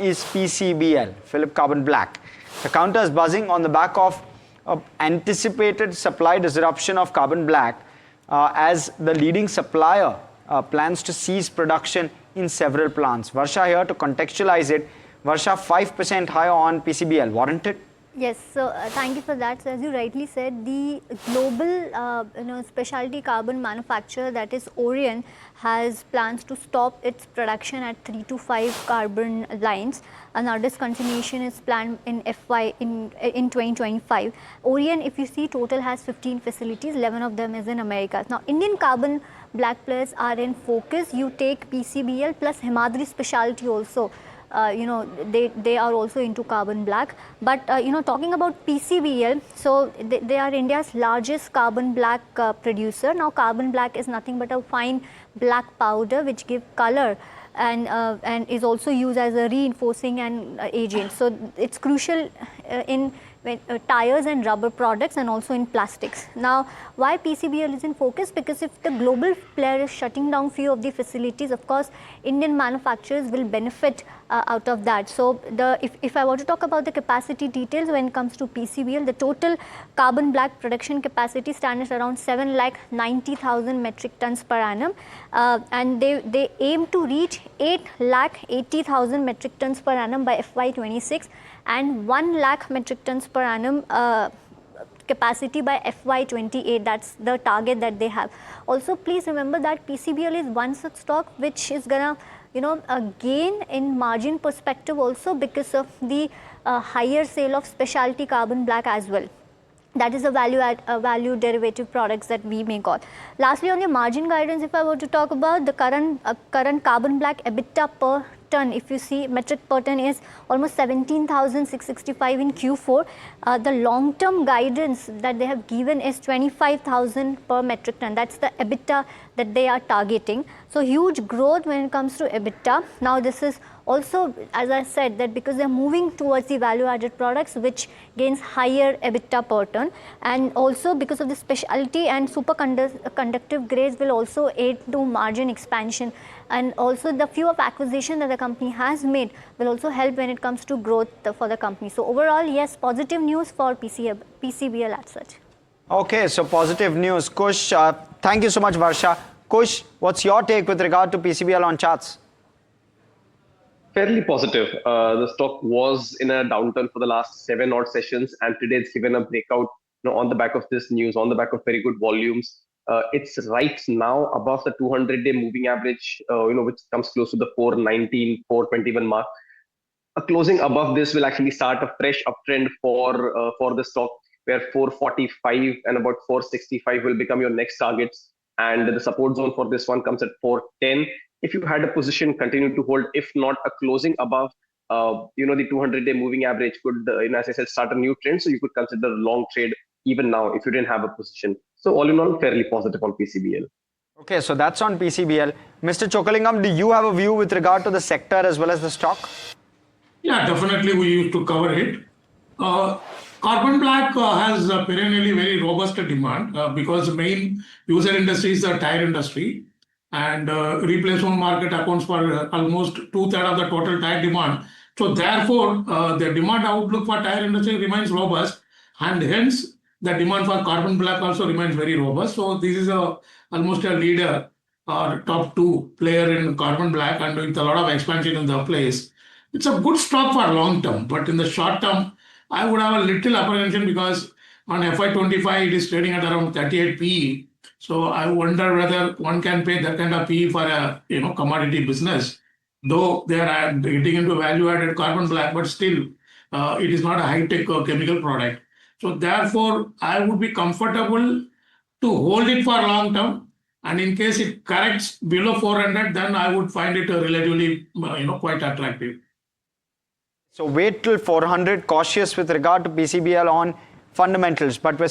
is PCBL, Philip Carbon Black. The counter is buzzing on the back of anticipated supply disruption of carbon black as the leading supplier plans to cease production in several plants. Varsha here to contextualize it. Varsha, 5% higher on PCBL, warranted? Yes, so thank you for that. So as you rightly said, the global specialty carbon manufacturer, that is Orion, has plans to stop its production at 3 to 5 carbon lines. Another discontinuation is planned in in 2025. Orion, if you see, total has 15 facilities, 11 of them is in America. Now, Indian carbon black players are in focus. You take PCBL plus Himadri Specialty also. They are also into carbon black. But, talking about PCBL, so they are India's largest carbon black producer. Now, carbon black is nothing but a fine black powder which gives color and is also used as a reinforcing and agent. So, it's crucial in tires and rubber products and also in plastics. Now, why PCBL is in focus? Because if the global player is shutting down few of the facilities, of course, Indian manufacturers will benefit out of that. So, if I want to talk about the capacity details when it comes to PCBL, the total carbon black production capacity stands at around 7,90,000 metric tons per annum, and they aim to reach 8,80,000 metric tons per annum by FY26 and 1 lakh metric tons per annum capacity by FY28. That's the target that they have. Also, please remember that PCBL is one such stock which is gonna gain in margin perspective also because of the higher sale of specialty carbon black as well. That is a value derivative products that we may call. Lastly, on the margin guidance, if I were to talk about the current carbon black EBITDA per ton, if you see, metric per ton is almost 17,665 in Q4. The long-term guidance that they have given is 25,000 per metric ton. That's the EBITDA that they are targeting. So huge growth when it comes to EBITDA. Now this is also, as I said, that because they are moving towards the value-added products which gains higher EBITDA per ton, and also because of the specialty and superconductive grades will also aid to margin expansion, and also the few of acquisition that the company has made will also help when it comes to growth for the company. So overall, yes, positive news for PCBL as such. Okay, so positive news. Kush, thank you so much, Varsha. Kush, what's your take with regard to PCBL on charts? Fairly positive. The stock was in a downturn for the last 7 odd sessions, and today it's given a breakout on the back of this news, on the back of very good volumes. It's right now above the 200-day moving average, which comes close to the 419, 421 mark. A closing above this will actually start a fresh uptrend for the stock, where 445 and about 465 will become your next targets, and the support zone for this one comes at 410. If you had a position, continue to hold. If not, a closing above, the 200-day moving average could, as I said, start a new trend. So you could consider a long trade even now if you didn't have a position. So all in all, fairly positive on PCBL. Okay, so that's on PCBL. Mr. Chokalingam, do you have a view with regard to the sector as well as the stock? Yeah, definitely we used to cover it. Carbon black has perennially very robust demand because the main user industry is the tire industry, and replacement market accounts for almost 2/3 of the total tire demand. So therefore, the demand outlook for tire industry remains robust, and hence the demand for carbon black also remains very robust. So this is almost a leader or top 2 player in carbon black, and with a lot of expansion in the place. It's a good stock for long term, but in the short term, I would have a little apprehension because on FY25 it is trading at around 38 PE. So I wonder whether one can pay that kind of PE for a commodity business, though they are getting into value-added carbon black, but still it is not a high-tech chemical product. So therefore, I would be comfortable to hold it for long term, and in case it corrects below 400, then I would find it relatively quite attractive. So wait till 400, cautious with regard to PCBL on fundamentals, but we're